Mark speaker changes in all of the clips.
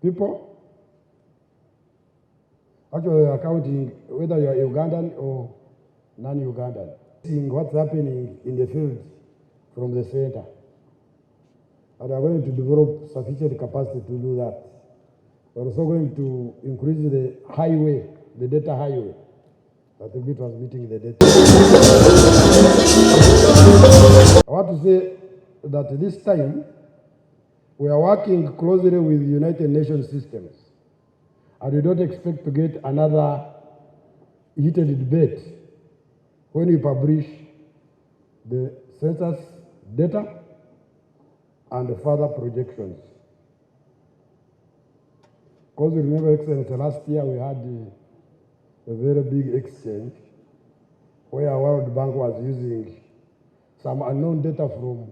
Speaker 1: people. Actually, they are counting whether you are Ugandan or non-Ugandan. Seeing what's happening in the field from the center. And we are going to develop sufficient capacity to do that. We're also going to increase the highway, the data highway, that will be transmitting the data. I want to say that this time, we are working closely with United Nations systems, and we don't expect to get another heated debate when we publish the census data and the further projections. Because you remember, Excellency, last year we had a very big exchange where World Bank was using some unknown data from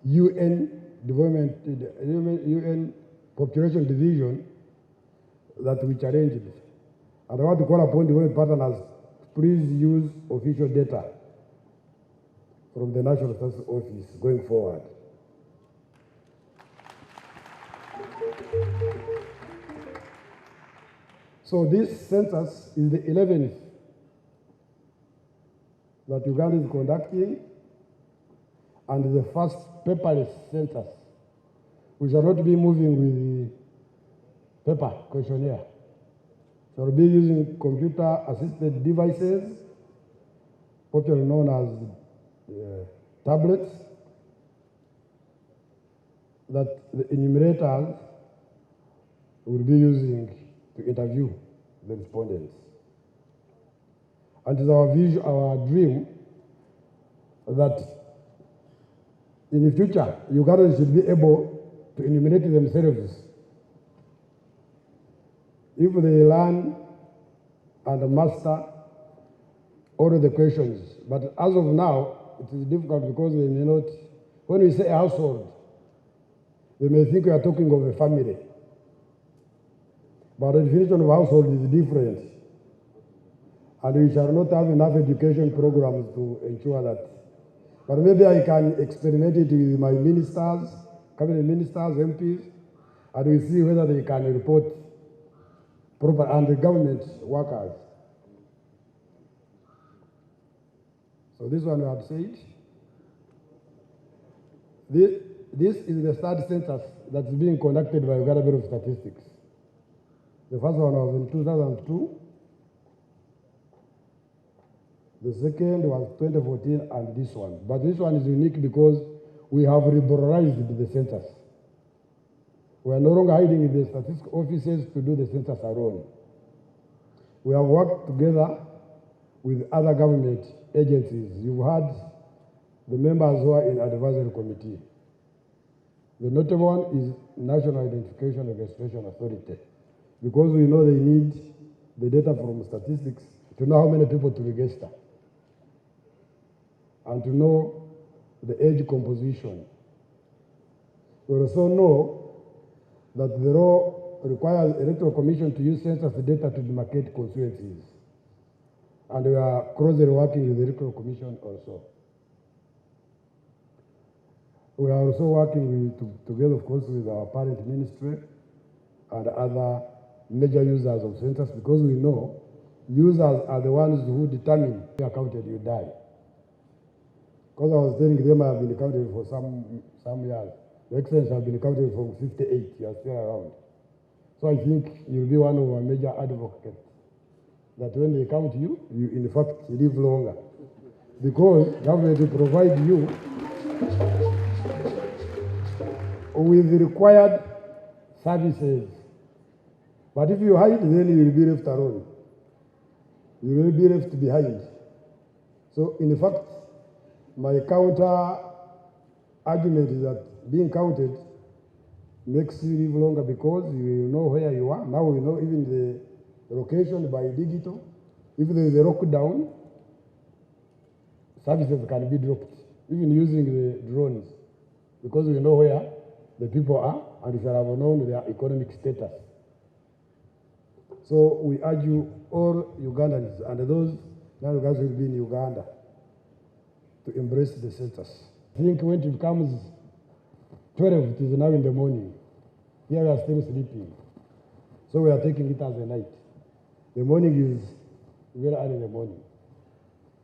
Speaker 1: UN Development, UN Population Division that we challenged. And I want to call upon the UN partners, please use official data from the National Statistics Office going forward. So this census is the 11th that Uganda is conducting, and the first paperless census. We shall not be moving with the paper questionnaire. Shall be using computer-assisted devices, popularly known as tablets, that the enumerators will be using to interview the respondents. And it is our vision, our dream, that in the future, Ugandans should be able to enumerate themselves if they learn and master all of the questions. But as of now, it is difficult because they may not, when we say a household, they may think we are talking of a family. But the definition of household is different. And we shall not have enough education programs to ensure that. But maybe I can experiment it with my ministers, cabinet ministers, MPs, and we see whether they can report proper, and the government workers. So this one we have said. This is the third census that's being conducted by Uganda Bureau of Statistics. The first one was in 2002. The second was 2014, and this one. But this one is unique because we have liberalized the census. We are no longer hiding in the statistics offices to do the census alone. We have worked together with other government agencies. You've had the members who are in advisory committee. The notable one is National Identification and Registration Authority, because we know they need the data from statistics to know how many people to register and to know the age composition. We also know that the law requires electoral commission to use census data to demarcate constituencies. And we are closely working with the electoral commission also. We are also working together, of course, with our parent ministry and other major users of census, because we know users are the ones who determine if you are counted, you die. Because I was telling them I have been counted for some years. The Excellency have been counted from 58, you are still around. So I think you'll be one of our major advocates, that when they count you, you in fact live longer. Because government will provide you with the required services. But if you hide, then you will be left alone. You will be left behind. So in fact, my counter argument is that being counted makes you live longer, because you know where you are. Now we know even the location by digital. If there is a lockdown, services can be dropped, even using the drones, because we know where the people are and we shall have known their economic status. So we urge you, all Ugandans and those non-Ugandans who will be in Uganda, to embrace the census. I think when it becomes 12, it is now in the morning. Here we are still sleeping. So we are taking it as a night. The morning is very early in the morning,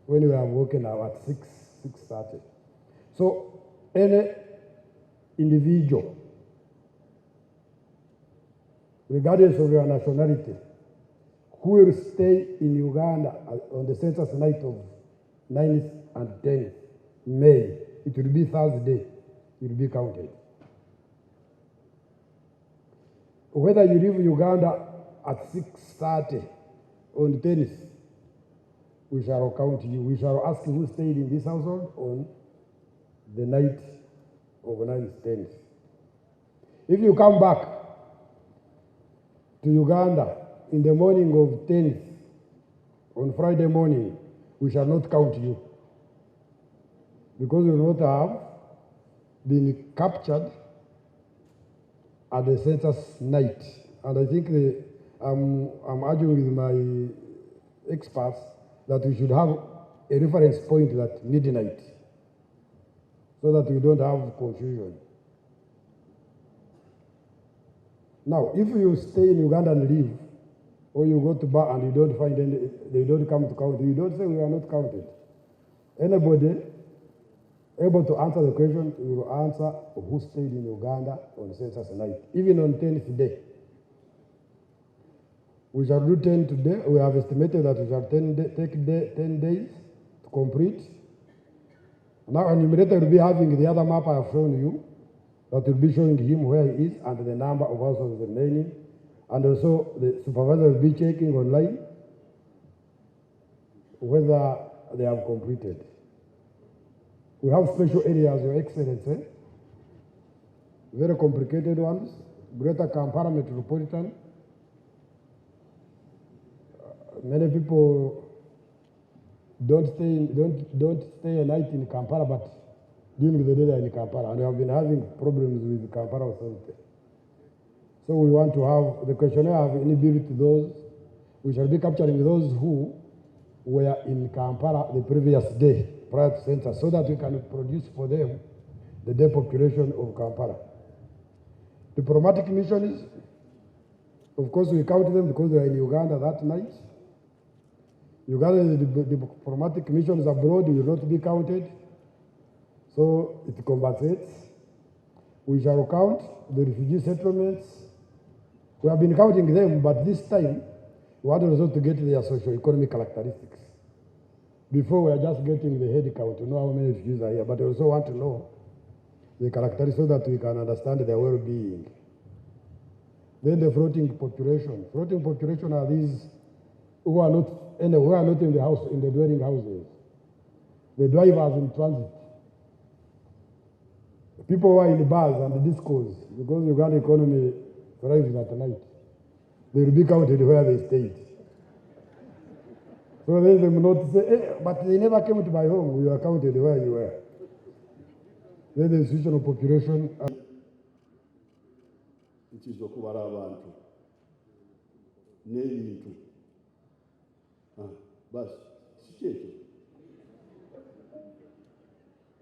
Speaker 1: when we are woken up at 6:30. So any individual, regardless of your nationality, who will stay in Uganda on the census night of 9th and 10th May, it will be Thursday, it will be counted. Whether you leave Uganda at 6:30 on 10th, we shall count you. We shall ask who stayed in this household on the night of 9th, 10th. If you come back to Uganda in the morning of 10th, on Friday morning, we shall not count you, because you will not have been captured at the census night. And I think I'm arguing with my experts that we should have a reference point at midnight, so that we don't have confusion. Now, if you stay in Uganda and leave, or you go to bar and you don't find any, they don't come to count, you don't say we are not counted. Anybody able to answer the question, we will answer who stayed in Uganda on census night, even on 10th day. We shall do 10 today. We have estimated that we shall take 10 days to complete. Now, an enumerator will be having the other map I have shown you, that will be showing him where he is and the number of households remaining. And also, the supervisor will be checking online whether they have completed. We have special areas, Your Excellency, very complicated ones. Greater Kampala Metropolitan. Many people don't stay a night in Kampala, but during the day they are in Kampala, and we have been having problems with the Kampala Authority. So we want to have the questionnaire have inbuilt to those. We shall be capturing those who were in Kampala the previous day prior to census, so that we can produce for them the day population of Kampala. Diplomatic missions, of course, we count them because they are in Uganda that night. Uganda, the diplomatic missions abroad will not be counted, so it compensates. We shall count the refugee settlements. We have been counting them, but this time we want also to get their socio-economic characteristics. Before we are just getting the head count to know how many refugees are here, but we also want to know the characteristics so that we can understand their well-being. Then the floating population. Floating population are these who are not in the house, in the dwelling houses. The drivers in transit. People who are in the bars and the discos, because the Uganda economy thrives at night. They will be counted where they stayed. So let them not say, hey, but they never came to my home. You are counted where you were. Then the institutional population.
Speaker 2: It is okubala abantu n'ebintu basi si kyekyo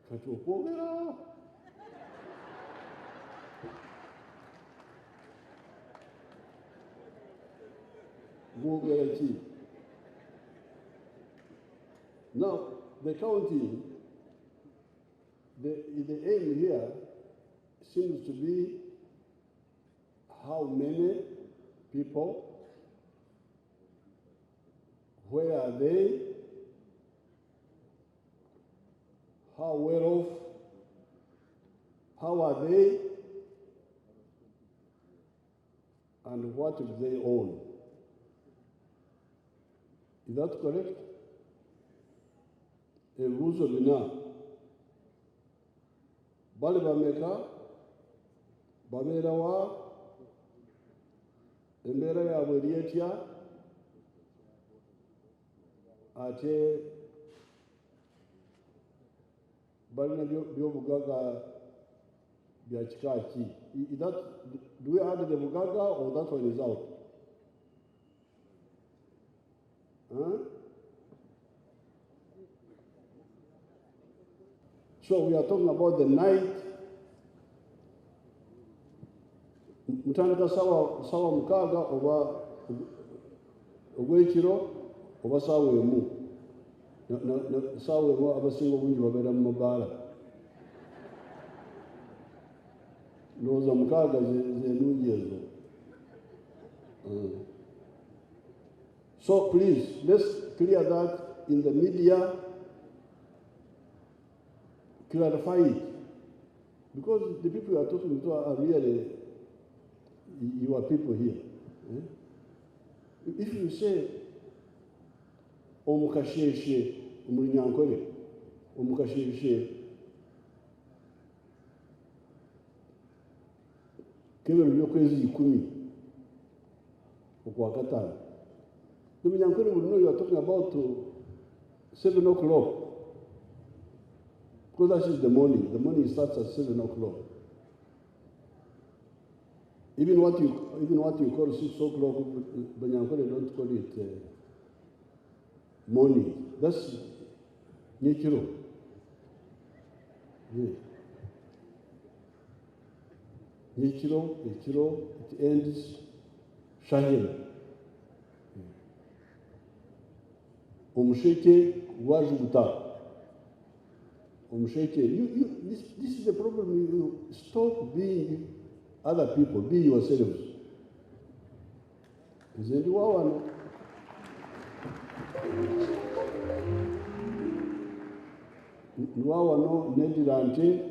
Speaker 2: kati okwogera mwogera ki. Now the counting, the aim here seems to be how many people, where are they, how well off, how are they, and what do they own. Is that correct? Ebibuuzo bina. Bali bameka, babeera wa, embeera yaabwe eri etya, ate balina by'obugagga bya kika ki. Do we add the bugagga or that one is out? So we are talking about the night mutandika sawa mukaaga oba ogw'ekiro oba saawa emu. Saawa emu abasinga obungi babeera mu mabaala. Ndowooza mukaaga z'ennungi ezo. So please, let's clear that in the media, clarify it. Because the people you are talking to are really your people here. If you say, omukasheshe, omulinyankole, omukasheshe, kebero byokwezi 10 okwa katano. The Munyankole will know you are talking about 7 o'clock. Because that is the morning. The morning starts at 7 o'clock. Even what you call 6 o'clock, Munyankole don't call it morning. That's Nyekiro. Yeah. Nyekiro, it ends Shahil. Omusheke wajubuta. Omusheke, this is the problem. You stop being other people, be yourselves. Isn't one? Nwawano nedirante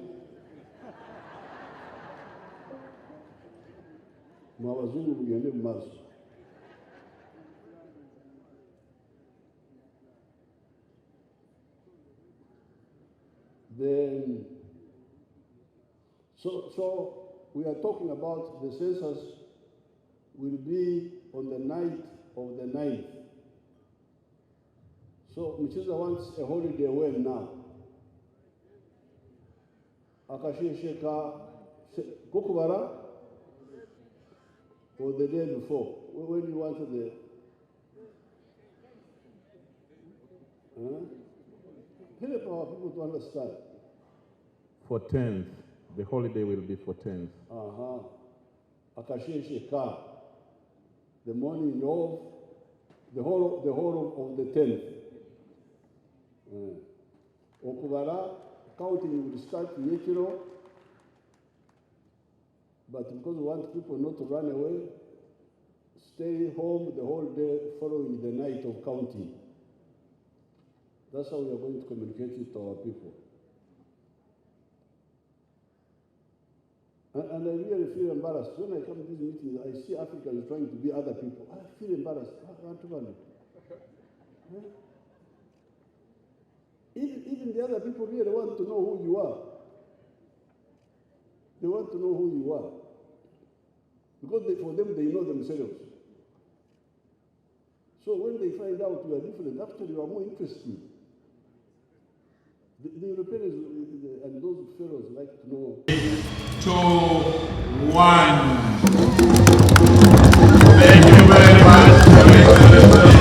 Speaker 2: mwabazungu bugende mu maaso. Then, so we are talking about the census will be on the night of the 9th. So Mukiza wants a holiday when now? Akashesheka kukubara or the day before? When you wanted the help our people to understand.
Speaker 3: For 10th, the holiday will be for 10th.
Speaker 2: Akashesheka, the morning of the whole of the 10th. Okubara counting will start Nyekiro, but because we want people not to run away, stay home the whole day following the night of counting. That's how we are going to communicate it to our people. And I really feel embarrassed. When I come to these meetings, I see Africans trying to be other people. I feel embarrassed. Even the other people really want to know who you are. They want to know who you are. Because for them, they know themselves. So when they find out you are different, actually you are more interesting. The Europeans and those fellows like to know.
Speaker 4: 2, 1. Thank you very much.